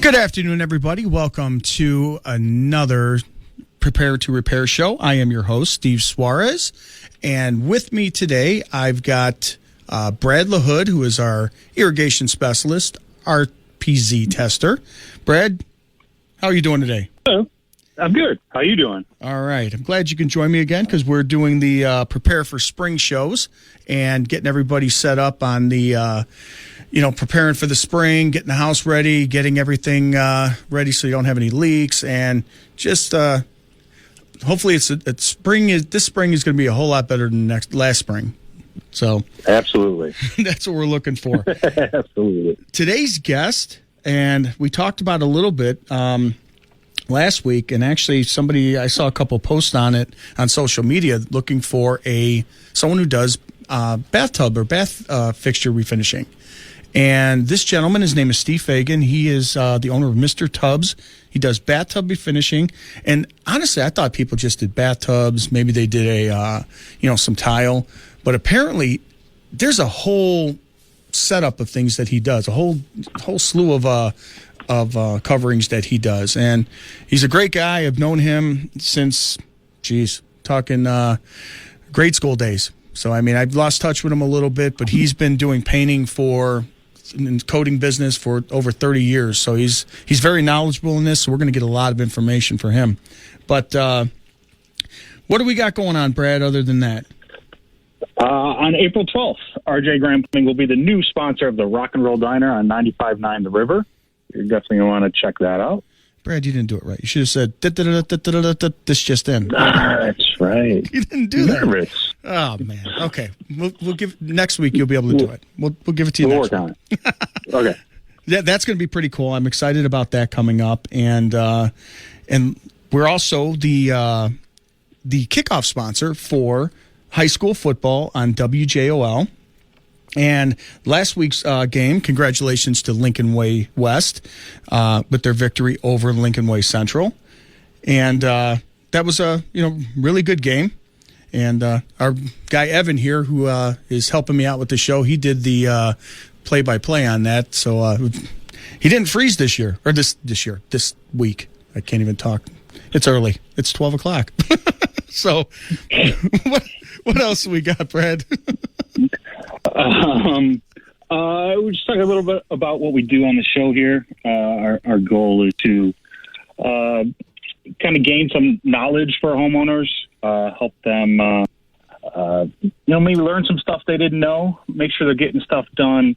Good afternoon, everybody. Welcome to another Prepare to Repair show. I am your host, Steve Suarez, and with me today, I've got Brad LaHood, who is our irrigation specialist, RPZ tester. Brad, how are you doing today? Hello. I'm good. How you doing? All right. I'm glad you can join me again because we're doing the Prepare for Spring shows and getting everybody set up on the preparing for the spring, getting the house ready, getting everything ready so you don't have any leaks, and just hopefully this spring is going to be a whole lot better than last spring. So absolutely, that's what we're looking for. Absolutely. Today's guest, and we talked about it a little bit last week, and actually I saw a couple posts on it on social media looking for someone who does bathtub or bath fixture refinishing. And this gentleman, his name is Steve Fagan. He is the owner of Mr. Tubbz. He does bathtub refinishing. And honestly, I thought people just did bathtubs. Maybe they did some tile. But apparently, there's a whole setup of things that he does, a whole slew of coverings that he does. And he's a great guy. I've known him since, talking grade school days. So, I mean, I've lost touch with him a little bit, but he's been doing painting in coating business for over 30 years. So he's very knowledgeable in this, so we're going to get a lot of information for him. But what do we got going on, Brad, other than that? On April 12th, RJ Graham Plumbing will be the new sponsor of the Rock and Roll Diner on 95.9 The River. You're definitely going to want to check that out. Brad, you didn't do it right. You should have said, this just in. That's right. You didn't do that. Nervous. Oh, man. Okay. We'll give next week. You'll be able to do it. We'll give it to you next week. Work on it. Okay. Yeah, that's going to be pretty cool. I'm excited about that coming up. And we're also the kickoff sponsor for high school football on WJOL. And last week's game, congratulations to Lincoln Way West with their victory over Lincoln Way Central. And that was a really good game. And our guy Evan here, who is helping me out with the show, he did the play-by-play on that. So he didn't freeze this week. I can't even talk. It's early. It's 12 o'clock. So what else we got, Brad? We're just talking a little bit about what we do on the show here. Our goal is to kind of gain some knowledge for homeowners, help them, maybe learn some stuff they didn't know, make sure they're getting stuff done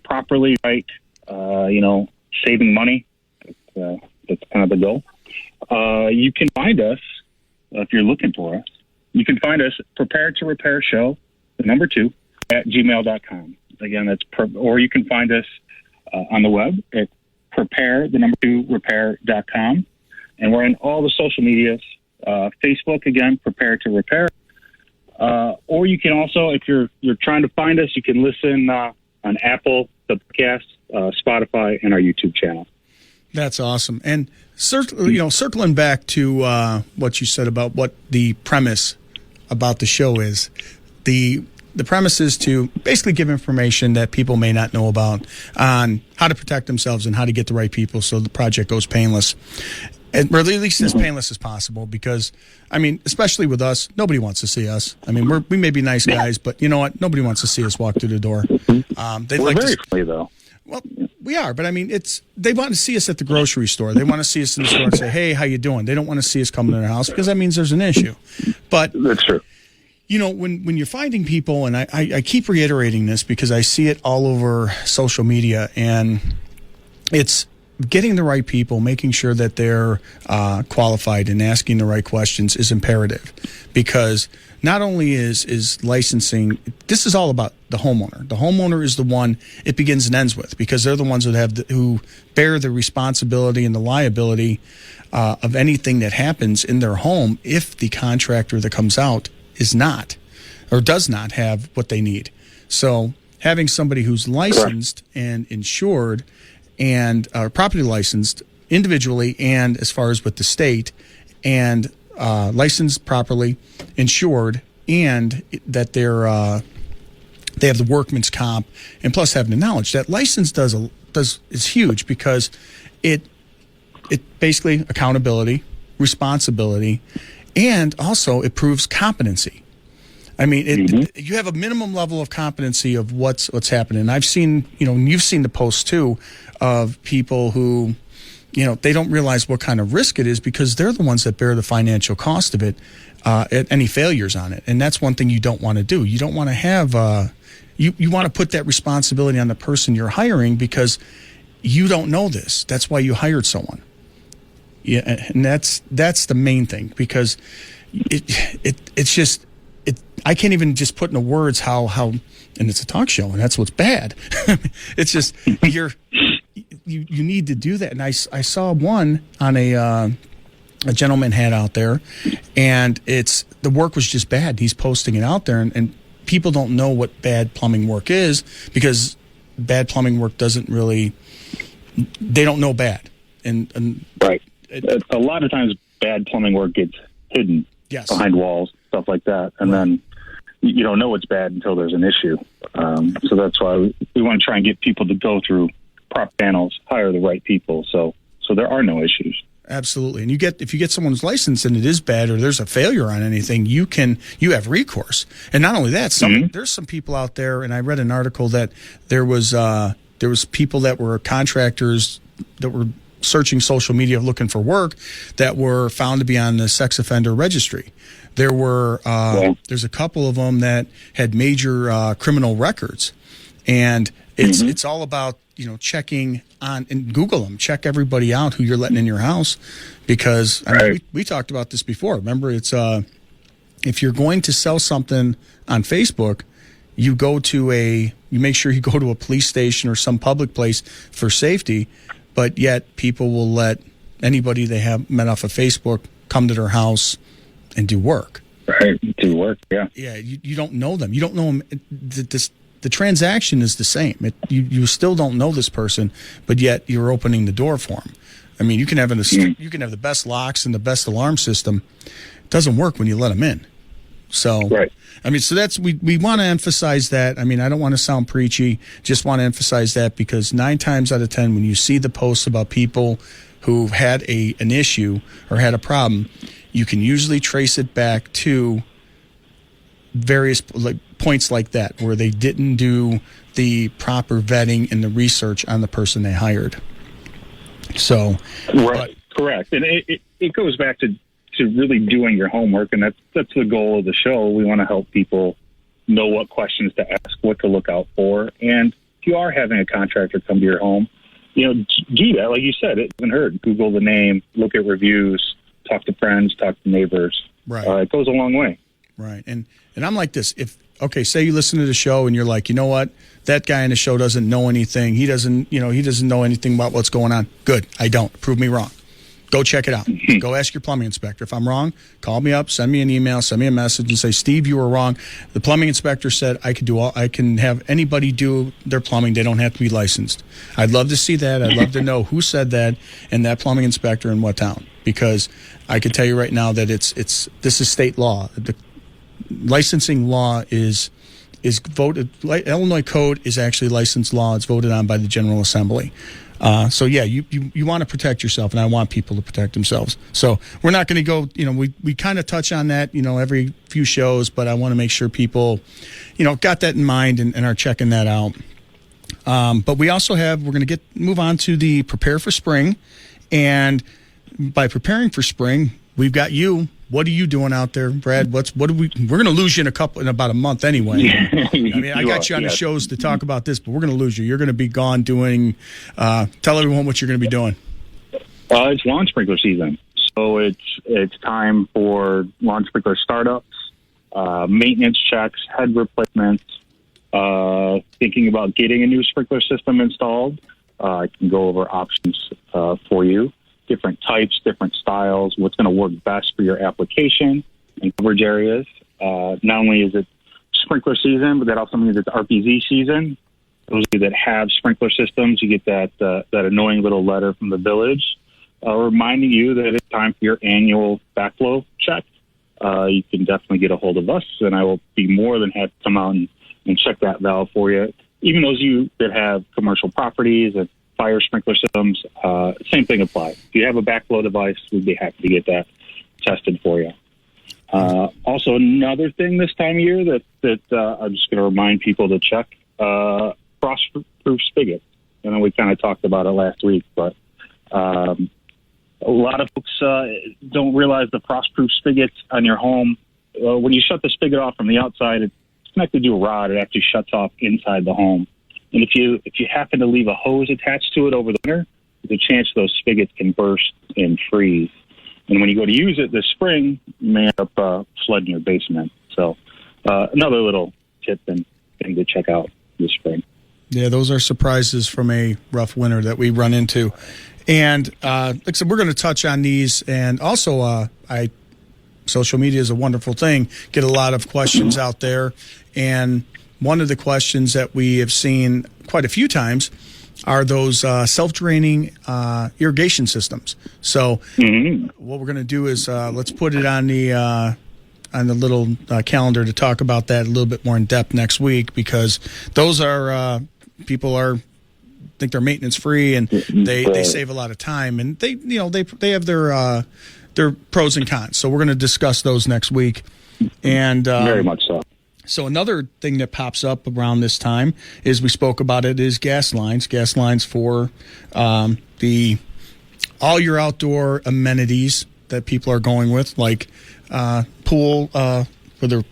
properly, right? Saving money. That's kind of the goal. You can find us if you're looking for us. You can find us Prepare to Repair Show, the number 2, at gmail.com. Again, or you can find us on the web at prepare2repair.com. And we're in all the social medias. Facebook, again, Prepare to Repair. Or you can also, if you're trying to find us, you can listen on Apple, the podcast, Spotify, and our YouTube channel. That's awesome. And circling back to what you said about what the premise about the show is, the premise is to basically give information that people may not know about on how to protect themselves and how to get the right people so the project goes painless. Or at least as painless as possible, because, I mean, especially with us, nobody wants to see us. I mean, we may be nice guys, but you know what? Nobody wants to see us walk through the door. We're very friendly, though. Well, we are, but I mean, they want to see us at the grocery store. They want to see us in the store and say, "Hey, how you doing?" They don't want to see us coming to their house because that means there's an issue. But that's true. When you're finding people, and I keep reiterating this because I see it all over social media, and it's getting the right people, making sure that they're qualified and asking the right questions is imperative, because not only is licensing, this is all about the homeowner. The homeowner is the one it begins and ends with, because they're the ones that who bear the responsibility and the liability of anything that happens in their home if the contractor that comes out is not or does not have what they need. So having somebody who's licensed and insured and property licensed individually and as far as with the state, and licensed properly, insured, and that they have the workman's comp, and plus having the knowledge. That license is huge, because it basically accountability, responsibility, and also it proves competency. I mean, you have a minimum level of competency of what's happening. And I've seen, you've seen the posts too of people who, they don't realize what kind of risk it is because they're the ones that bear the financial cost of it, any failures on it. And that's one thing you don't want to do. You don't want to have, you want to put that responsibility on the person you're hiring because you don't know this. That's why you hired someone. Yeah, and that's the main thing because it's just. I can't even just put into words how, and it's a talk show, and that's what's bad. It's just you need to do that. And I saw one on a gentleman had out there, and the work was just bad. He's posting it out there, and people don't know what bad plumbing work is because bad plumbing work doesn't really. They don't know bad, and right. A lot of times, bad plumbing work gets hidden behind walls, stuff like that, and then you don't know it's bad until there's an issue. So that's why we want to try and get people to go through proper channels, hire the right people, so there are no issues. Absolutely, and if you get someone's license and it is bad or there's a failure on anything, you have recourse. And not only that, there's some people out there, and I read an article that there was people that were contractors that were searching social media looking for work that were found to be on the sex offender registry. There were there's a couple of them that had major criminal records, and it's all about checking on and Google them, check everybody out who you're letting in your house, because we talked about this before. Remember, it's if you're going to sell something on Facebook, you make sure you go to a police station or some public place for safety, but yet people will let anybody they have met off of Facebook come to their house and do work. Right, do work, yeah. Yeah, you don't know them. You don't know them. The transaction is the same. You still don't know this person, but yet you're opening the door for them. I mean, you can have the best locks and the best alarm system. It doesn't work when you let them in. So, right. I mean, so that's we want to emphasize that. I mean, I don't want to sound preachy. Just want to emphasize that because 9 times out of 10, when you see the posts about people who've had an issue or had a problem, you can usually trace it back to various points like that where they didn't do the proper vetting and the research on the person they hired. So, right, correct, and it goes back to really doing your homework, and that's the goal of the show. We want to help people know what questions to ask, what to look out for, and if you are having a contractor come to your home, do that. Like you said, it doesn't hurt. Google the name, look at reviews, talk to friends, talk to neighbors. Right, it goes a long way. Right, and I'm like this. Say you listen to the show and you're like, you know what, that guy in the show doesn't know anything. He doesn't know anything about what's going on. Good, I don't. Prove me wrong. Go check it out. Go ask your plumbing inspector. If I'm wrong, call me up, send me an email, send me a message, and say, Steve, you were wrong. The plumbing inspector said I can have anybody do their plumbing. They don't have to be licensed. I'd love to see that. I'd love to know who said that and that plumbing inspector in what town, because I can tell you right now that this is state law. The licensing law is voted. Illinois code is actually licensed law. It's voted on by the General Assembly. So yeah, you want to protect yourself, and I want people to protect themselves. So we're not going to go, we kind of touch on that, every few shows, but I want to make sure people, got that in mind and are checking that out. But we also we're going to move on to the prepare for spring, and by preparing for spring, we've got you. What are you doing out there, Brad? We're going to lose you in about a month anyway. I mean, I got you on the shows to talk about this, but we're going to lose you. You're going to be gone doing, tell everyone what you're going to be doing. It's lawn sprinkler season. So it's time for lawn sprinkler startups, maintenance checks, head replacements, thinking about getting a new sprinkler system installed. I can go over options for you. Different types, different styles, what's going to work best for your application and coverage areas. Not only is it sprinkler season, but that also means it's RPZ season. Those of you that have sprinkler systems, you get that annoying little letter from the village reminding you that it's time for your annual backflow check. You can definitely get a hold of us, and I will be more than happy to come out and check that valve for you. Even those of you that have commercial properties and fire sprinkler systems, same thing applies. If you have a backflow device, we'd be happy to get that tested for you. Also, another thing this time of year that I'm just going to remind people to check, frost-proof spigots. I know we kind of talked about it last week, but a lot of folks don't realize the frost-proof spigots on your home. When you shut the spigot off from the outside, it's connected to a rod. It actually shuts off inside the home. And if you happen to leave a hose attached to it over the winter, there's a chance those spigots can burst and freeze. And when you go to use it this spring, you may end up flooding your basement. So another little tip and thing to check out this spring. Yeah, those are surprises from a rough winter that we run into. And like I said, we're going to touch on these. And also, social media is a wonderful thing. Get a lot of questions out there. And one of the questions that we have seen quite a few times are those self-draining irrigation systems. So what we're going to do is let's put it on the little calendar to talk about that a little bit more in depth next week, because those are people think they're maintenance free and they save a lot of time, and they have their pros and cons. So we're going to discuss those next week. And very much so. So another thing that pops up around this time is, we spoke about it, is gas lines for all your outdoor amenities that people are going with, like pool for their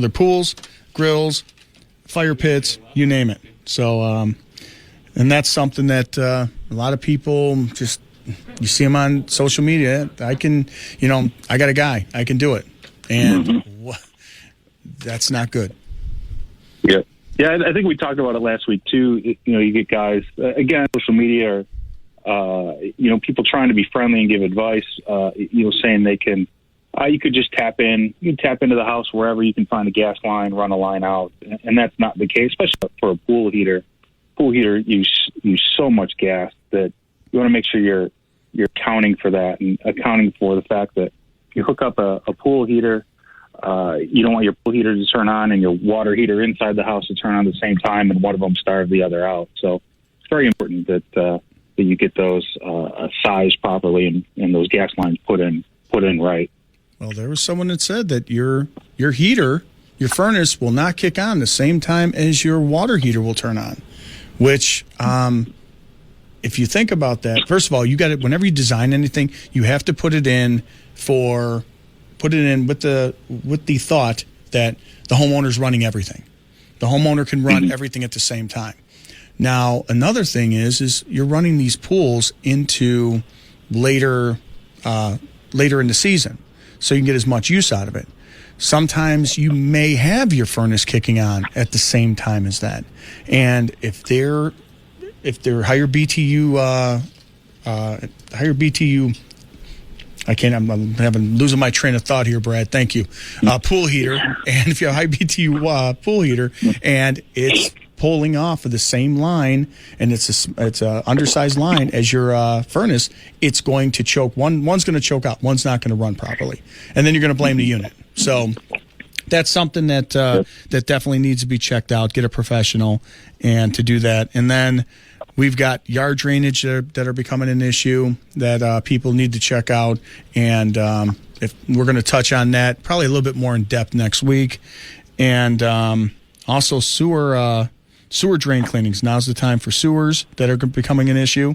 pools, grills, fire pits, you name it. So and that's something that a lot of people just, you see them on social media. I got a guy, I can do it, and that's not good. Yeah. Yeah, I think we talked about it last week, too. You get guys, again, social media, people trying to be friendly and give advice, saying they can, you could just tap in. You can tap into the house wherever you can find a gas line, run a line out. And that's not the case, especially for a pool heater. Pool heater use so much gas that you want to make sure you're accounting for that, and accounting for the fact that if you hook up a pool heater, you don't want your pool heater to turn on and your water heater inside the house to turn on at the same time, and one of them starve the other out. So it's very important that you get those sized properly and those gas lines put in right. Well, there was someone that said that your heater, your furnace, will not kick on the same time as your water heater will turn on, which if you think about that, first of all, you got it. Whenever you design anything, you have to put it in with the thought that the homeowner's running everything. The homeowner can run everything at the same time. Now, another thing is you're running these pools into later in the season, so you can get as much use out of it. Sometimes you may have your furnace kicking on at the same time as that, and if they're higher BTU, I'm losing my train of thought here, Brad. Thank you. Pool heater, and if you have a high BTU pool heater and it's pulling off of the same line, and it's a undersized line as your furnace, it's going to choke. One's going to choke out. One's not going to run properly, and then you're going to blame the unit. So that's something that definitely needs to be checked out. Get a professional and to do that, and then we've got yard drainage that are becoming an issue that people need to check out, and if we're going to touch on that probably a little bit more in depth next week, and also sewer drain cleanings. Now's the time for sewers that are becoming an issue,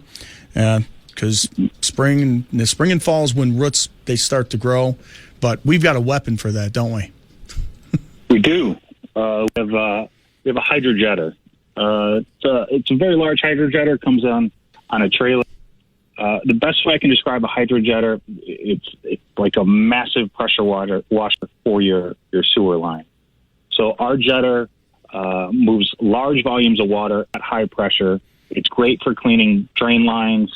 because spring and fall is when roots they start to grow, but we've got a weapon for that, don't we? We do. We have a hydrojetter. It's a very large hydrojetter. Comes on a trailer. The best way I can describe a hydrojetter, it's like a massive pressure washer for your sewer line. So our jetter moves large volumes of water at high pressure. It's great for cleaning drain lines.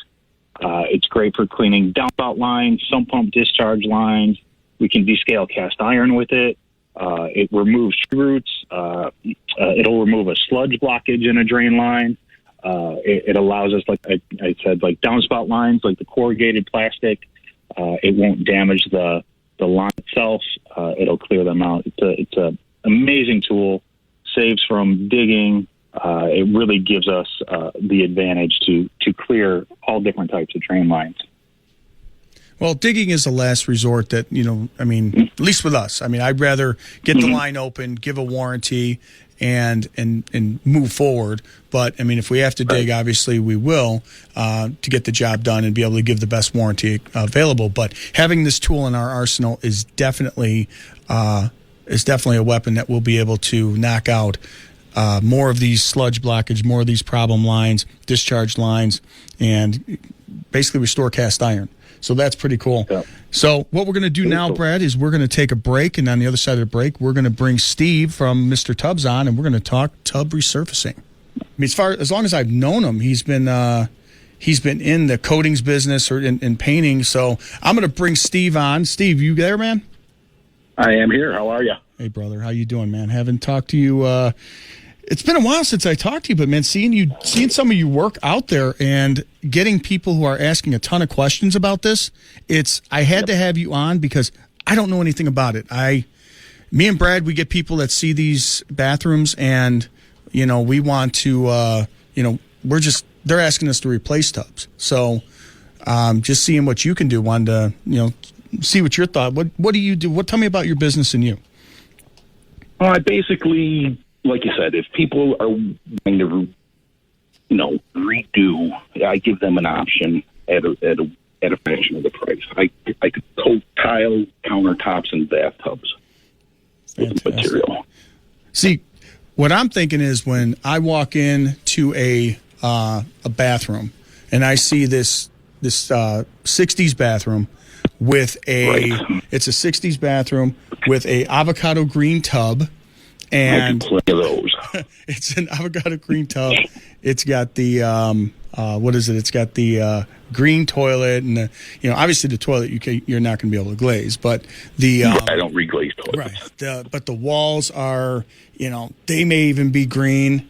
It's great for cleaning downspout lines, sump pump discharge lines. We can descale cast iron with it. It removes tree roots. It'll remove a sludge blockage in a drain line. It allows us, like I said, like downspout lines, like the corrugated plastic. It won't damage the line itself. It'll clear them out. It's a amazing tool. Saves from digging, it really gives us the advantage to clear all different types of drain lines. Well, digging is the last resort that, at least with us. I'd rather get the line open, give a warranty, and move forward. But, if we have to dig, obviously we will to get the job done and be able to give the best warranty available. But having this tool in our arsenal is definitely a weapon that we'll be able to knock out more of these sludge blockage, more of these problem lines, discharge lines, and basically restore cast iron. So that's pretty cool. Yeah. So what we're going to do now, Brad, is we're going to take a break, and on the other side of the break, we're going to bring Steve from Mr. Tubbz on, and we're going to talk tub resurfacing. As long as I've known him, he's been in the coatings business or in painting. So I'm going to bring Steve on. Steve, you there, man? I am here. How are you? Hey, brother. How you doing, man? Haven't talked to you. It's been a while since I talked to you, but man, seeing some of your work out there and getting people who are asking a ton of questions about this, I had to have you on because I don't know anything about it. Me and Brad, we get people that see these bathrooms and, we want to, they're asking us to replace tubs. So, just seeing what you can do, wanted to, see what your thought. What do you do? Tell me about your business and you. I basically, like you said, if people are going to, redo, I give them an option at a fraction of the price. I could coat tile countertops and bathtubs with the material. See, what I'm thinking is when I walk into a bathroom and I see this 60s bathroom with it's a 60s bathroom with a avocado green tub. And plenty of those. It's an avocado green tub. It's got the what is it? It's got the green toilet, and obviously the toilet you're not going to be able to glaze, but the I don't reglaze toilets. Right. But the walls are, they may even be green.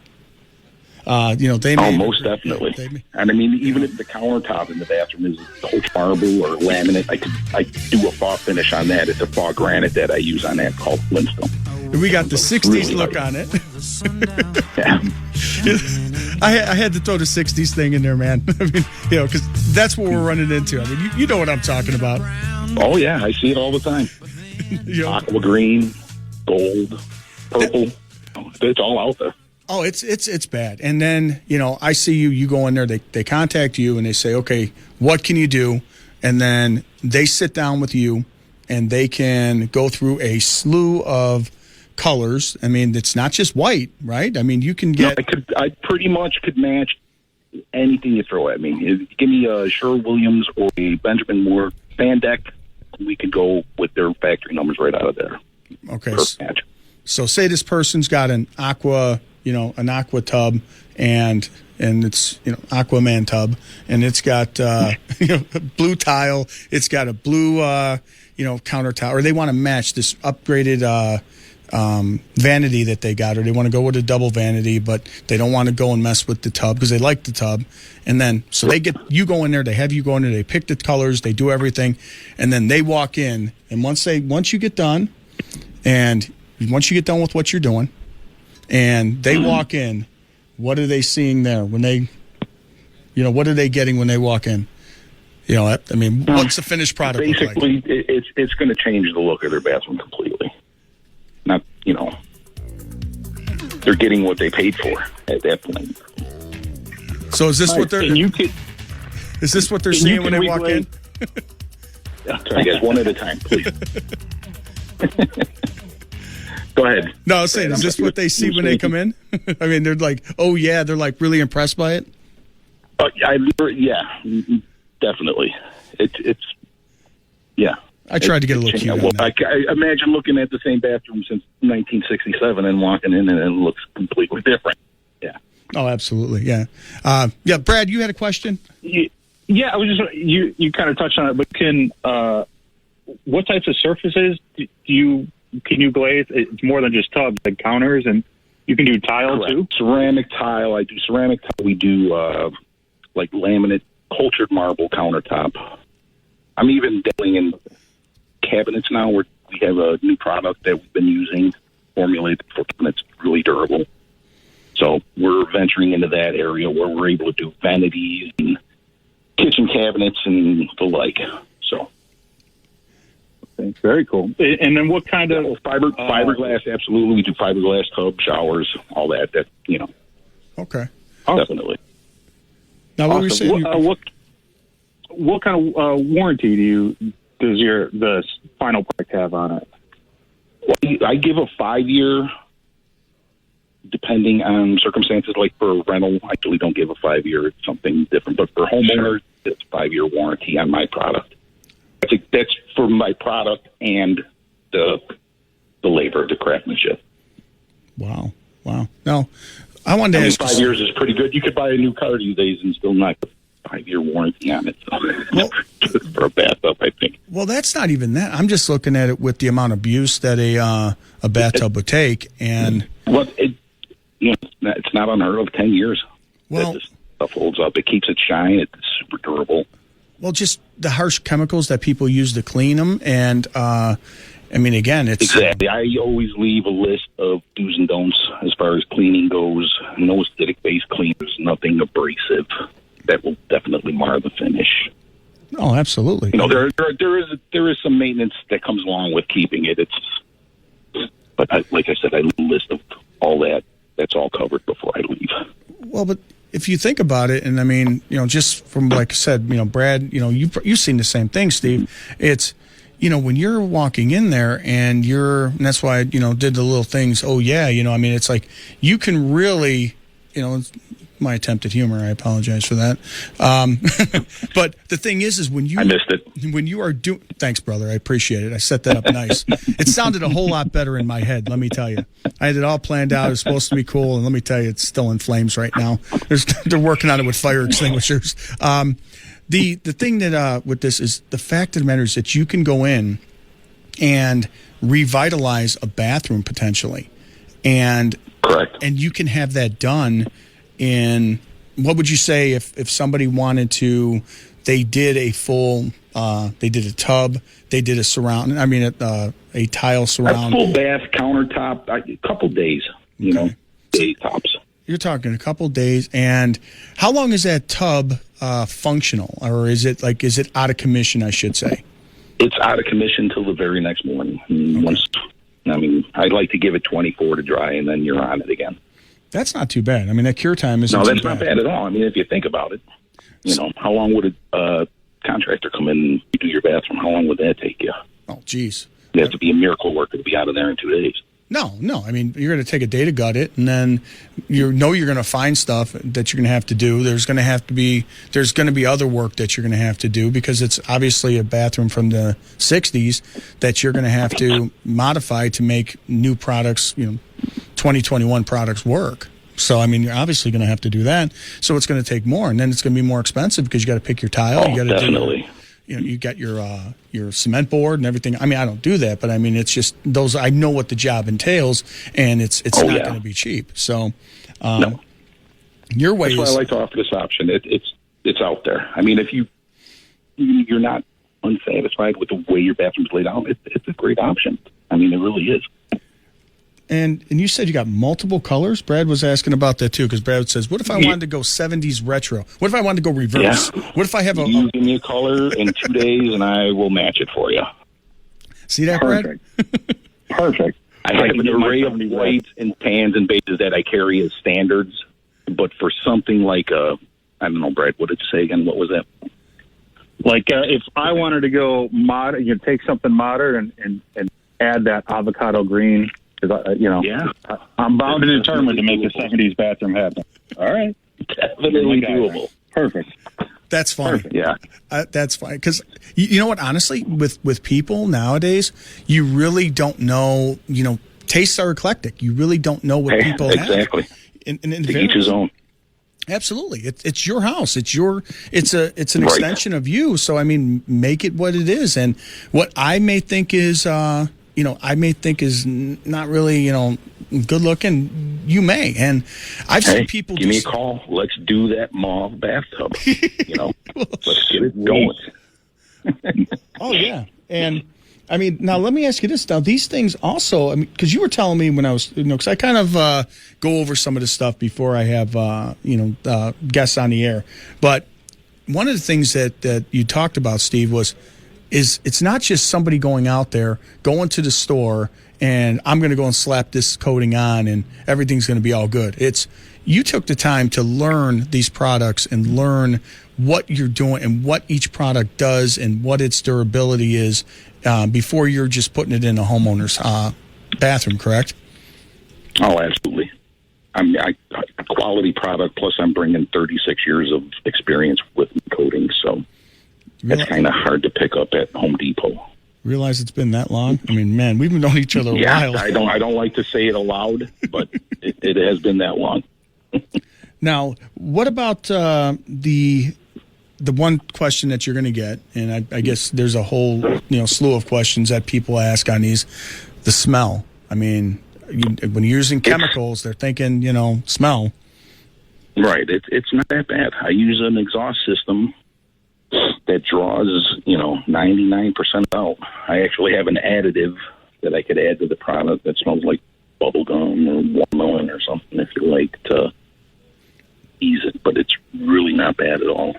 They may. Oh, most definitely. And even if the countertop in the bathroom is coach marble or laminate, I do a faux finish on that. It's a faux granite that I use on that called limestone. We got the 60s really look on it. Yeah. I had to throw the 60s thing in there, man. Because that's what we're running into. You know what I'm talking about. Oh, yeah. I see it all the time. Aqua green, gold, purple. It's all out there. Oh, it's bad. And then, I see you go in there, they contact you and they say, okay, what can you do? And then they sit down with you and they can go through a slew of colors. It's not just white, right? You can get... No, I pretty much could match anything you throw at me. Give me a Sherwin-Williams or a Benjamin Moore fan deck, we could go with their factory numbers right out of there. Okay. So say this person's got an aqua tub and it's, Aquaman tub, and it's got, blue tile. It's got a blue, countertop, or they want to match this upgraded, vanity that they got, or they want to go with a double vanity, but they don't want to go and mess with the tub because they like the tub. And then, so they you go in there, they have you go in there, they pick the colors, they do everything. And then they walk in, and once you get done with what you're doing, and they walk in, what are they seeing there when they, what are they getting when they walk in? What's the finished product look like? Basically, it's going to change the look of their bathroom completely. Not, they're getting what they paid for at that point. So is this what they're? Is this what they're seeing when they walk in? I guess one at a time, please. Go ahead. No, I was saying, is this what they see when they come in? They're like, oh yeah, they're like really impressed by it. Yeah, definitely. It's yeah. I tried to get a little cute on that. I imagine looking at the same bathroom since 1967 and walking in and it looks completely different. Yeah. Oh, absolutely. Yeah. Brad, you had a question? Yeah, I was just you kind of touched on it, but what types of surfaces can you glaze? It's more than just tubs, like counters, and you can do tile. Correct. Too. Ceramic tile. I do ceramic tile. We do like laminate, cultured marble countertop. I'm even dabbling in cabinets now where we have a new product that we've been using, formulated for cabinets, really durable. So we're venturing into that area where we're able to do vanities and kitchen cabinets and the like. So. Very cool. And then what kind of fiberglass? Absolutely, we do fiberglass tub, showers, all that. That Okay. Definitely. Now, what were you saying? What kind of warranty does the final product have on it? Well, I give a 5-year, depending on circumstances. Like for rental, I actually don't give a 5-year. It's something different. But for homeowners, it's 5-year warranty on my product. I think that's for my product and the labor, the craftsmanship. Wow. Now, I wanted to ask 5 years is pretty good. You could buy a new car these days and still not get a 5-year warranty on it. So for a bathtub, I think. Well, that's not even that. I'm just looking at it with the amount of abuse that a bathtub would take, and it's not unheard of. 10 years. Well, this stuff holds up. It keeps it shine. It's super durable. Well, just the harsh chemicals that people use to clean them, and I mean, again, it's exactly. I always leave a list of do's and don'ts as far as cleaning goes. No acidic-based cleaners, nothing abrasive that will definitely mar the finish. Oh, absolutely. There is some maintenance that comes along with keeping it. But like I said, I leave a list of all that. That's all covered before I leave. Well, but if you think about it, and I mean, just from like I said, Brad, you've seen the same thing, Steve. It's when you're walking in there and that's why I, did the little things. Oh yeah, I mean, it's like you can really, it's my attempt at humor. I apologize for that. But the thing is when I missed it. When you are doing, thanks, brother. I appreciate it. I set that up nice. It sounded a whole lot better in my head. Let me tell you, I had it all planned out. It was supposed to be cool, and let me tell you, it's still in flames right now. They're working on it with fire extinguishers. The thing that with this is the fact of the matter is that you can go in and revitalize a bathroom potentially, and correct, and you can have that done in, what would you say if somebody wanted to? They did a full, they did a tub, they did a surround. I mean, a tile surround, a full bath, countertop, a couple days. Day tops. You're talking a couple days. And how long is that tub functional, or is it out of commission? I should say. It's out of commission till the very next morning. Okay. I'd like to give it 24 to dry, and then you're on it again. That's not too bad. I mean, that cure time isn't. No, that's too not bad at all. I mean, if you think about it, how long would a contractor come in and do your bathroom? How long would that take you? Oh, geez. It has to be a miracle worker to be out of there in 2 days. No. I mean, you're going to take a day to gut it, and then you're going to find stuff that you're going to have to do. There's going to be other work that you're going to have to do, because it's obviously a bathroom from the 60s that you're going to have to modify to make new products, 2021 products work. So, I mean, you're obviously going to have to do that. So it's going to take more, and then it's going to be more expensive because you got to pick your tile. You got to definitely. You got your cement board and everything. I mean, I don't do that, but I mean, it's just those. I know what the job entails, and it's not going to be cheap. So, no. Your way. That's why I like to offer this option. It's out there. I mean, if you're not unsatisfied with the way your bathroom's laid out, it's a great option. I mean, it really is. And you said you got multiple colors? Brad was asking about that, too, because Brad says, what if I wanted to go 70s retro? What if I wanted to go reverse? Yeah. What if I have You give me a color in 2 days, and I will match it for you. See that, Perfect. Brad? Perfect. I have an array of whites and tans and bases that I carry as standards, but for something like I don't know, Brad, what did you say again? What was that? Like if I wanted to go modern, you take something modern and add that avocado green. Yeah. I'm bound and determined to make the 70s bathroom happen. All right. Definitely doable. Perfect. That's fine. Perfect. Yeah. That's fine. Because you know what? Honestly, with people nowadays, you really don't know, tastes are eclectic. You really don't know what people have. Exactly. In to each his own. Absolutely. It's your house. It's an extension of you. So, I mean, make it what it is. And what I may think is, is not really, good looking. You may. And I've seen people give me a call. Let's do that mauve bathtub. Let's get it going. Oh, yeah. And I mean, now let me ask you this. Now, these things also, I mean, because you were telling me when I was, because I kind of go over some of this stuff before I have, guests on the air. But one of the things that you talked about, Steve, is it's not just somebody going out there, going to the store, and I'm going to go and slap this coating on and everything's going to be all good. It's you took the time to learn these products and learn what you're doing and what each product does and what its durability is before you're just putting it in a homeowner's bathroom, correct? Oh, absolutely. I mean, a quality product, plus I'm bringing 36 years of experience with coating, so it's kind of hard to pick up at Home Depot. Realize it's been that long? I mean, man, we've known each other a while. I don't like to say it aloud, but it has been that long. Now, what about the one question that you're going to get, and I guess there's a whole slew of questions that people ask on these, the smell. I mean, when you're using chemicals, they're thinking, smell. Right. It's not that bad. I use an exhaust system that draws, 99% out. I actually have an additive that I could add to the product that smells like bubble gum or watermelon or something if you like to ease it, but it's really not bad at all.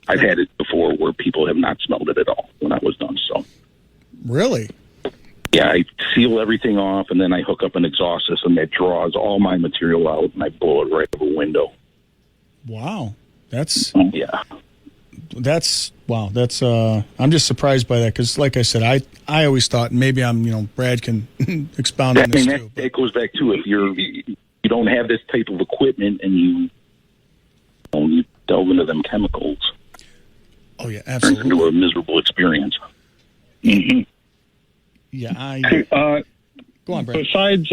I've had it before where people have not smelled it at all when I was done. So, really? Yeah, I seal everything off, and then I hook up an exhaust system that draws all my material out, and I blow it right over a window. Wow, that's wow. That's I'm just surprised by that because, like I said, I always thought maybe I'm Brad can expound on this too. That goes back to if you don't have this type of equipment and you delve into them chemicals. Oh yeah, absolutely. Turns into a miserable experience. Mm-hmm. Yeah, go on, Brad. Besides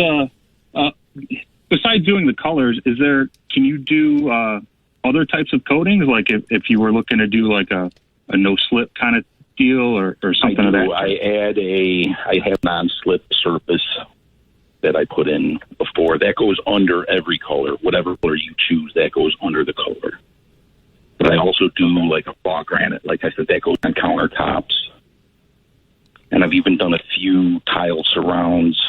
doing the colors, can you do other types of coatings? Like if you were looking to do like a no slip kind of deal or something of that? I have non-slip surface that I put in before. That goes under every color. Whatever color you choose, that goes under the color. But I also do like a fog granite. Like I said, that goes on countertops. And I've even done a few tile surrounds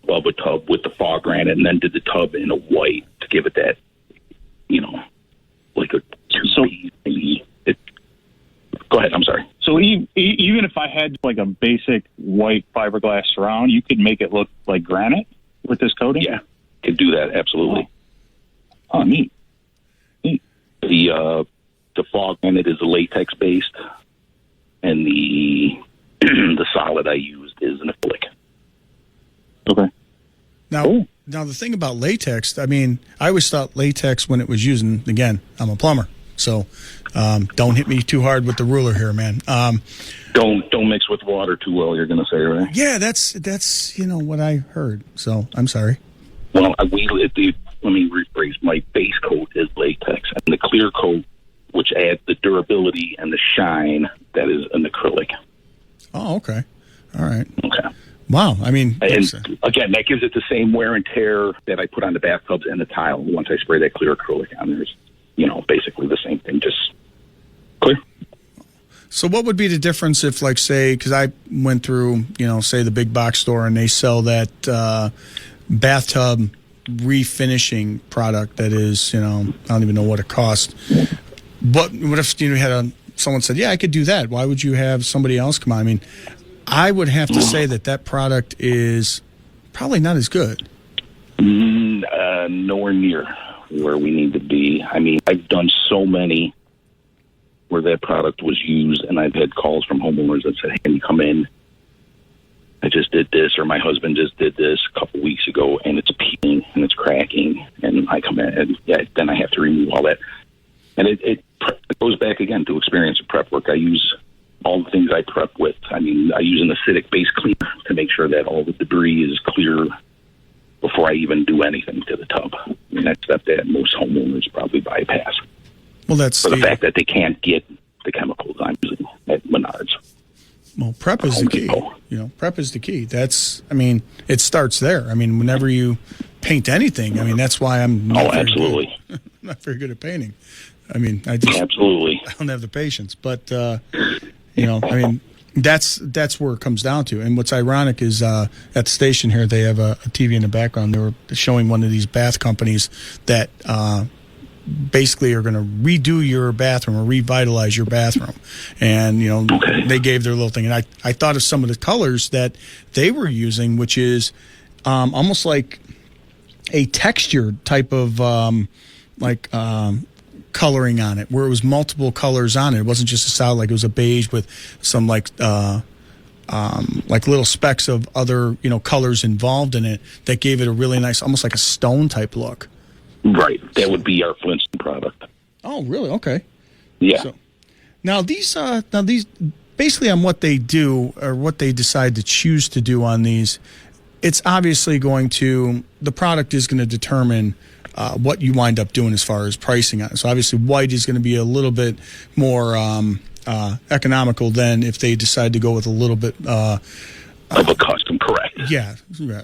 of a tub with the fog granite and then did the tub in a white to give it that, like a two-piece. Go ahead, I'm sorry. So even if I had like a basic white fiberglass surround, you could make it look like granite with this coating? Yeah, could do that, absolutely. Oh, neat. The fog granite is latex based, and the solid I used is an acrylic. Okay. Now the thing about latex, I mean, I always thought latex when it was using. Again, I'm a plumber, so don't hit me too hard with the ruler here, man. Don't mix with water too well. You're going to say, right? Yeah, that's what I heard. So I'm sorry. Well, let me rephrase. My base coat is latex, and the clear coat, which adds the durability and the shine, that is an acrylic. Oh, okay. All right. Okay. Wow. I mean, and again, that gives it the same wear and tear that I put on the bathtubs and the tile. Once I spray that clear acrylic on, there's, basically the same thing, just clear. So what would be the difference if, like, say, because I went through, say the big box store and they sell that bathtub refinishing product that is, I don't even know what it costs. But what if had someone said, yeah, I could do that. Why would you have somebody else come on? I mean, I would have to say that product is probably not as good. Nowhere near where we need to be. I mean, I've done so many where that product was used, and I've had calls from homeowners that said, hey, can you come in? I just did this, or my husband just did this a couple weeks ago, and it's peeling and it's cracking, and I come in, and then I have to remove all that. And it goes back again to experience of prep work. I use all the things I prep with. I mean, I use an acidic base cleaner to make sure that all the debris is clear before I even do anything to the tub. And that's stuff that most homeowners probably bypass. Well, that's for the fact that they can't get the chemicals I'm using at Menards. Well, prep is the key. Prep is the key. It starts there. I mean, whenever you paint anything, that's why I'm not absolutely not very good at painting. I mean, I just absolutely I don't have the patience. But That's where it comes down to. And what's ironic is at the station here, they have a TV in the background. They were showing one of these bath companies that basically are going to redo your bathroom or revitalize your bathroom. And, they gave their little thing. And I thought of some of the colors that they were using, which is almost like a texture type of coloring on it, where it was multiple colors on it. It wasn't just a solid, like it was a beige with some like little specks of other colors involved in it that gave it a really nice, almost like a stone type look. Right, that would be our Flintstone product. Oh, really? Okay. Yeah. So, now these basically on what they do or what they decide to choose to do on these, it's obviously the product is going to determine what you wind up doing as far as pricing on it. So obviously white is going to be a little bit more economical than if they decide to go with a little bit of a custom, correct? Yeah.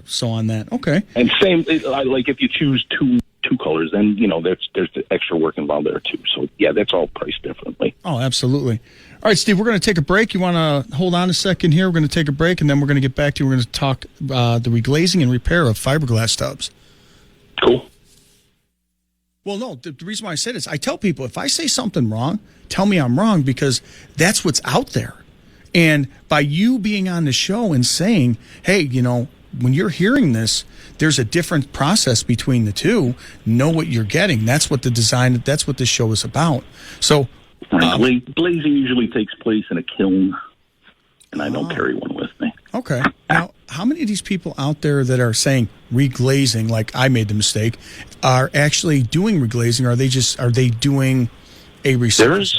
So on that, okay. And same, like if you choose two colors, then there's the extra work involved there too. So yeah, that's all priced differently. Oh, absolutely. All right, Steve, we're going to take a break. You want to hold on a second here? We're going to take a break, and then we're going to get back to you. We're going to talk the reglazing and repair of fiberglass tubs. Cool. Well, no, the reason why I say this, I tell people, if I say something wrong, tell me I'm wrong, because that's what's out there. And by you being on the show and saying, hey, when you're hearing this, there's a different process between the two. Know what you're getting. That's what that's what this show is about. So, glazing usually takes place in a kiln, and I don't carry one with me. Okay. Now, how many of these people out there that are saying reglazing, like I made the mistake, are actually doing reglazing? Or are they doing a resurfacing?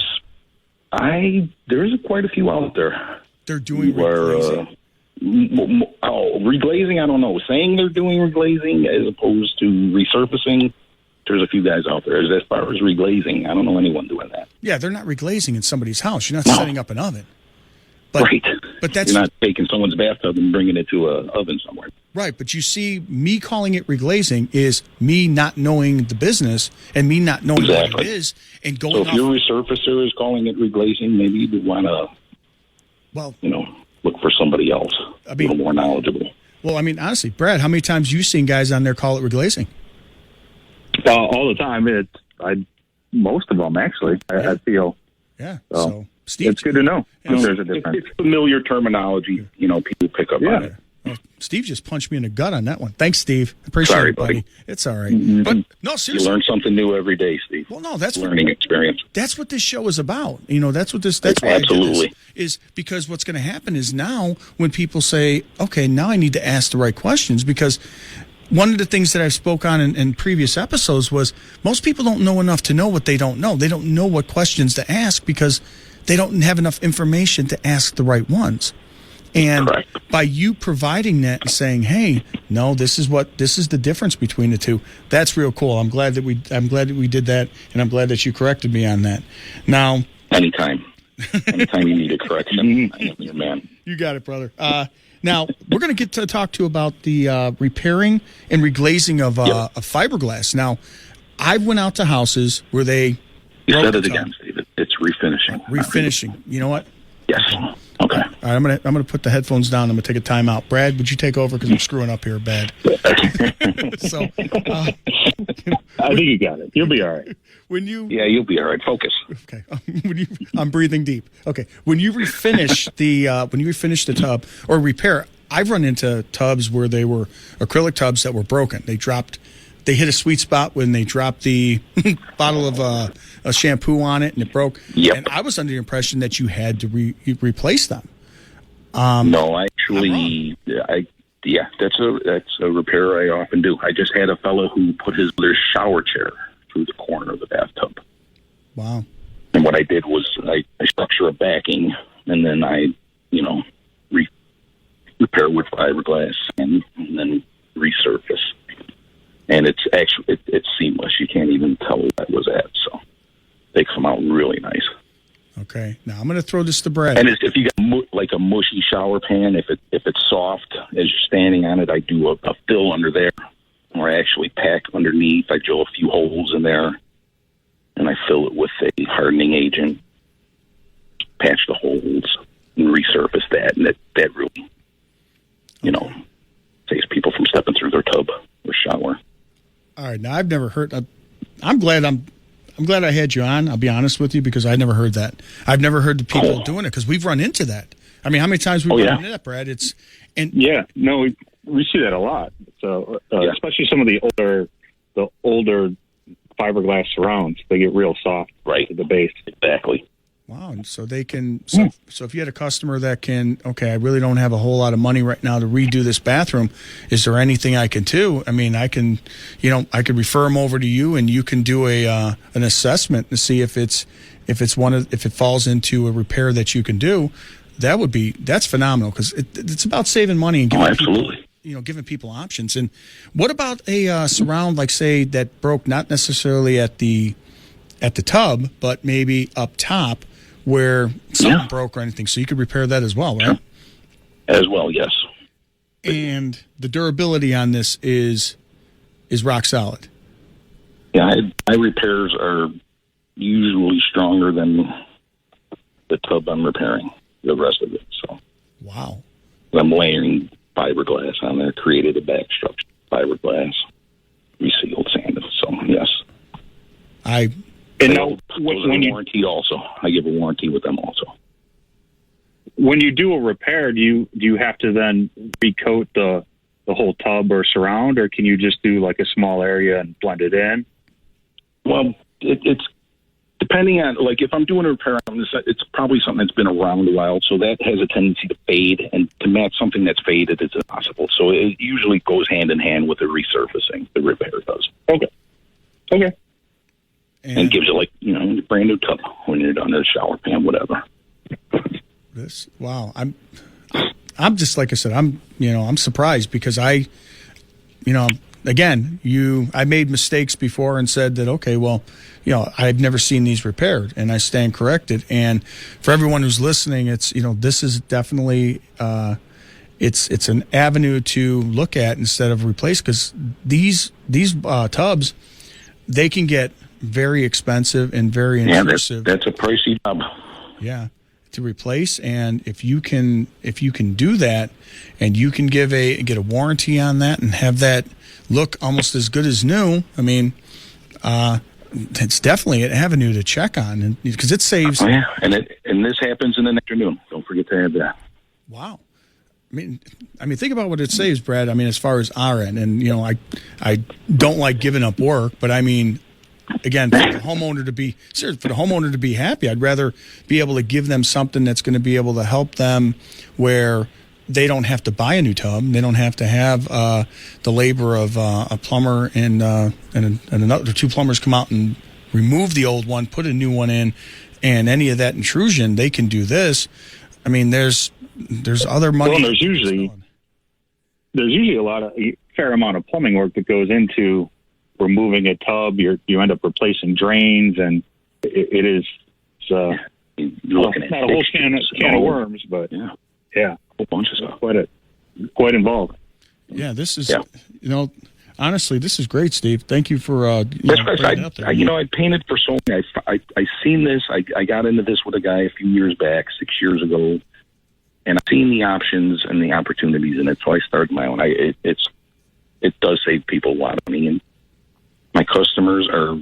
There's quite a few out there. They're doing reglazing. Reglazing, I don't know. Saying they're doing reglazing as opposed to resurfacing, there's a few guys out there. As far as reglazing, I don't know anyone doing that. Yeah, they're not reglazing in somebody's house. You're not setting up an oven. Right. But that's you're not taking someone's bathtub and bringing it to an oven somewhere. Right, but you see, me calling it reglazing is me not knowing the business and me not knowing what it is and going. So if your resurfacer is calling it reglazing, maybe you want to, look for somebody else, a little more knowledgeable. Well, honestly, Brad, how many times you seen guys on there call it reglazing? All the time. Most of them actually. I feel. Yeah. So Steve, it's good to know if there's a difference. It's familiar terminology. People pick up on it. Well, Steve just punched me in the gut on that one. Thanks, Steve. Appreciate it, buddy. It's all right. Mm-hmm. But no, seriously, you learn something new every day, Steve. Well, no, that's learning experience. That's what this show is about. That's what this. That's why absolutely I did this, is because what's going to happen is now when people say, okay, now I need to ask the right questions, because one of the things that I've spoke on in previous episodes was most people don't know enough to know what they don't know. They don't know what questions to ask because they don't have enough information to ask the right ones. And correct. By you providing that and saying, "Hey, no, this is the difference between the two." That's real cool. I'm glad that we did that, and I'm glad that you corrected me on that. Now, anytime you need a correction, I am your man. You got it, brother. Now we're going to get to talk to you about the repairing and reglazing of fiberglass. Now, I went out to houses where they. You said it again, Steve. It's refinishing. Refinishing. You know what? Yes. Okay. All right, I'm gonna put the headphones down. I'm gonna take a time out. Brad, would you take over because I'm screwing up here bad? So, I think you got it. You'll be all right. You'll be all right. Focus. Okay. I'm breathing deep. Okay. When you refinish the tub or repair, I've run into tubs where they were acrylic tubs that were broken. They hit a sweet spot when they dropped the bottle of a shampoo on it and it broke. Yep. And I was under the impression that you had to replace them. No, actually, that's a repair I often do. I just had a fellow who put his shower chair through the corner of the bathtub. Wow. And what I did was I structure a backing, and then I, repair with fiberglass and then resurface. And it's actually it's seamless. You can't even tell where that was at. So they come out really nice. Okay. Now I'm going to throw this to Brad. And if you got like a mushy shower pan, if it's soft as you're standing on it, I do a fill under there, or I actually pack underneath. I drill a few holes in there, and I fill it with a hardening agent, patch the holes, and resurface Right. Now, I've never heard. I'm glad I had you on. I'll be honest with you, because I never heard that. I've never heard the people doing it, because we've run into that. I mean, how many times we've run into that, Brad? We see that a lot. So especially some of the older fiberglass surrounds, they get real soft right to the base. Exactly. Wow. And so they can, so if you had a customer that can, okay, I really don't have a whole lot of money right now to redo this bathroom, is there anything I can do? I mean, I can, I could refer them over to you, and you can do an assessment to see if it falls into a repair that you can do. That's phenomenal, because it's about saving money and giving giving people options. And what about a surround, like, say, that broke not necessarily at the tub, but maybe up top where something broke or anything, so you could repair that as well, right? As well, yes. And the durability on this is rock solid. Yeah, my repairs are usually stronger than the tub I'm repairing, the rest of it. So, wow. I'm layering fiberglass on there, created a back structure, fiberglass, resealed, sanded. So, yes. And now, when warranty also, I give a warranty with them also. When you do a repair, do you have to then recoat the whole tub or surround, or can you just do like a small area and blend it in? Well, it's depending on, like, if I'm doing a repair on this, it's probably something that's been around a while, so that has a tendency to fade, and to match something that's faded is impossible. So it usually goes hand in hand with the resurfacing. The repair does. Okay. And gives you, like, a brand new tub when you're done, a shower pan, whatever. Wow. I'm just, like I said, I'm surprised, because I made mistakes before and said that, okay, well, I've never seen these repaired, and I stand corrected. And for everyone who's listening, it's, this is definitely, it's an avenue to look at instead of replace, because these tubs, they can get very expensive and very intrusive. That's a pricey job. Yeah, to replace. And if you can do that, and you can get a warranty on that and have that look almost as good as new, I mean, it's definitely an avenue to check on, and because it saves. Oh, yeah, and this happens in the afternoon. Don't forget to add that. Wow. I mean, think about what it saves, Brad. I mean, as far as our end, and I don't like giving up work, but I mean, again, for the homeowner to be happy, I'd rather be able to give them something that's going to be able to help them, where they don't have to buy a new tub, they don't have to have the labor of a plumber and another two plumbers come out and remove the old one, put a new one in, and any of that intrusion. They can do this. I mean, there's other money. Well, there's usually a fair amount of plumbing work that goes into removing a tub. You end up replacing drains, and it is you're looking at not a whole can of worms, but yeah, a whole bunch of stuff. Quite involved. Yeah, this is honestly, this is great, Steve. Thank you for that's right. I painted for so many. I seen this. I got into this with a guy a few years back, 6 years ago, and I've seen the options and the opportunities in it. So I started my own. It does save people a lot of money, and my customers are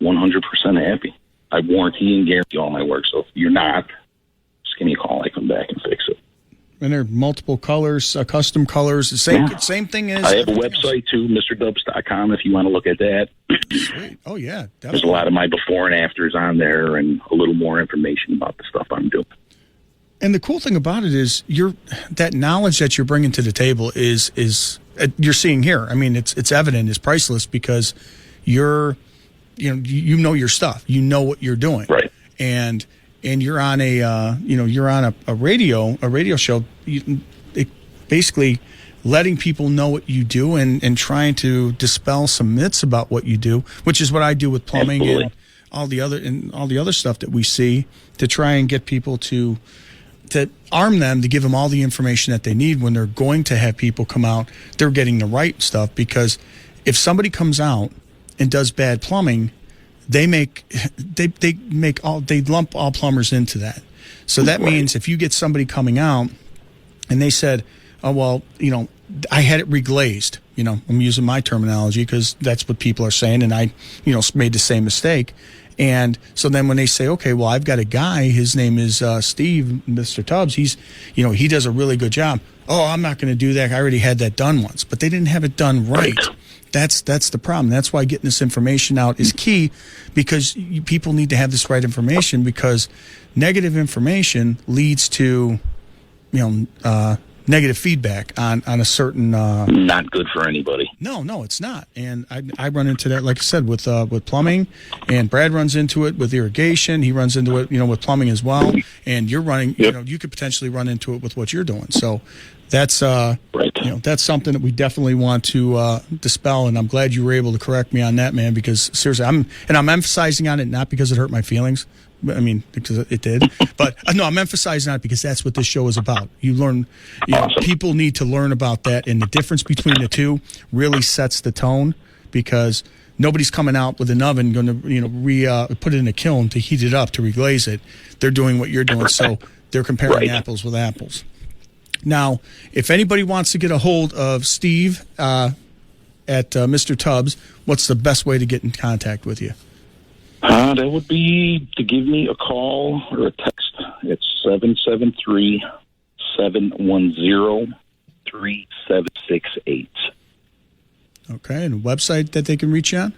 100% happy. I warranty and guarantee all my work. So if you're not, just give me a call. I come back and fix it. And there are multiple colors, custom colors. The same thing as. I have a website too, MrTubbz.com, if you want to look at that. Sweet. Oh yeah, definitely. There's a lot of my before and afters on there, and a little more information about the stuff I'm doing. And the cool thing about it is that knowledge that you're bringing to the table is you're seeing here. I mean, it's evident, it's priceless, because you know your stuff. You know what you're doing. Right. And you're on a radio show, basically letting people know what you do and trying to dispel some myths about what you do, which is what I do with plumbing. Absolutely. And all the other stuff that we see, to try and get people to arm them, to give them all the information that they need when they're going to have people come out. They're getting the right stuff, because if somebody comes out and does bad plumbing, they lump all plumbers into that. So that means if you get somebody coming out and they said, oh, well, I had it reglazed. I'm using my terminology because that's what people are saying, and I, made the same mistake. And so then when they say, okay, well, I've got a guy, his name is Steve, Mr. Tubbz. He's, he does a really good job. Oh, I'm not going to do that. I already had that done once, but they didn't have it done right. That's the problem. That's why getting this information out is key, because people need to have this right information, because negative information leads to, negative feedback on a certain. Not good for anybody. No, it's not. And I run into that, like I said, with plumbing, and Brad runs into it with irrigation. He runs into it, with plumbing as well. And you're running, you could potentially run into it with what you're doing. So that's right. That's something that we definitely want to dispel. And I'm glad you were able to correct me on that, man. Because seriously, I'm emphasizing on it not because it hurt my feelings. I mean, because it did, but no, I'm emphasizing on it because that's what this show is about. You learn, people need to learn about that, and the difference between the two really sets the tone, because nobody's coming out with an oven going to, put it in a kiln to heat it up to reglaze it. They're doing what you're doing, so they're comparing apples with apples. Now, if anybody wants to get a hold of Steve at Mr. Tubbz, what's the best way to get in contact with you? That would be to give me a call or a text. It's 773-710-3768. Okay, and a website that they can reach you on?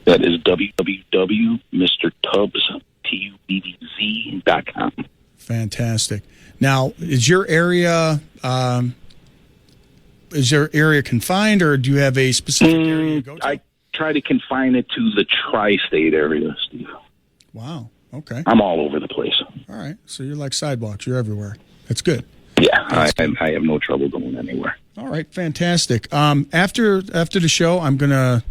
That is www.mrtubbz.com. Fantastic. Now, is your area confined, or do you have a specific area you go to? I try to confine it to the tri-state area, Steve. Wow. Okay. I'm all over the place. All right. So you're like sidewalks. You're everywhere. That's good. Yeah, I have no trouble going anywhere. All right. Fantastic. After the show, I'm gonna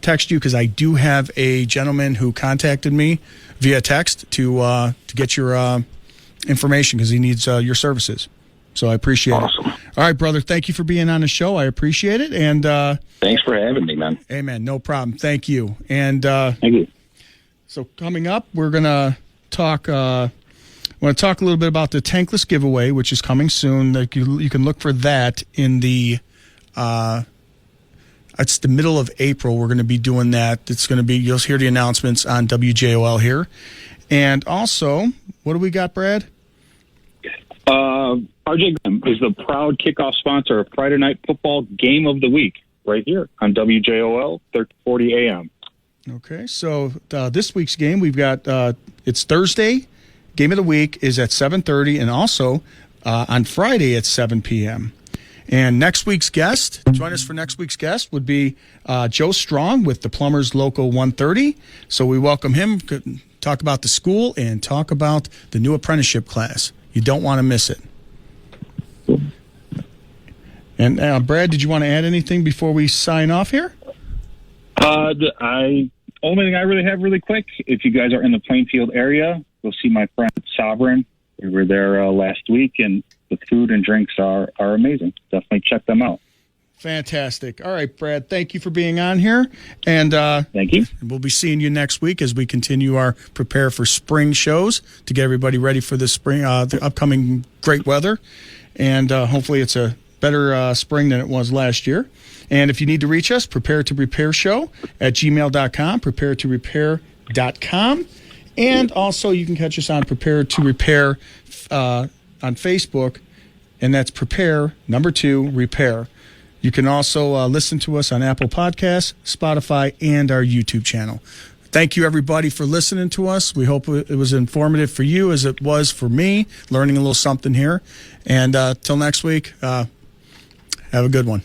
text you, because I do have a gentleman who contacted me via text to get your information, because he needs your services. So I appreciate it. All right, brother. Thank you for being on the show. I appreciate it. And thanks for having me, man. Hey, man, no problem. Thank you. And thank you. So coming up, we're gonna talk. I want to talk a little bit about the tankless giveaway, which is coming soon. Like you can look for that in the. It's the middle of April. We're going to be doing that. It's going to be. You'll hear the announcements on WJOL here, and also, what do we got, Brad? RJ Graham is the proud kickoff sponsor of Friday Night Football Game of the Week right here on WJOL 1340 AM. Okay, so this week's game, we've got it's Thursday. Game of the week is at 7:30, and also on Friday at 7 p.m. And next week's guest, join us for next week's guest, would be Joe Strong with the Plumbers Local 130. So we welcome him, talk about the school, and talk about the new apprenticeship class. You don't want to miss it. And Brad, did you want to add anything before we sign off here? Only thing I really have really quick, if you guys are in the Plainfield area, you'll see my friend Sovereign. We were there last week, and the food and drinks are amazing. Definitely check them out. Fantastic. All right, Brad, thank you for being on here. And thank you. We'll be seeing you next week as we continue our prepare for spring shows to get everybody ready for the spring, the upcoming great weather. And hopefully it's a better spring than it was last year. And if you need to reach us, prepare to repair show at gmail.com, prepare to repair.com. And also you can catch us on Prepare to Repair on Facebook, and that's Prepare, 2, Repair. You can also listen to us on Apple Podcasts, Spotify, and our YouTube channel. Thank you, everybody, for listening to us. We hope it was informative for you as it was for me, learning a little something here. And till next week, have a good one.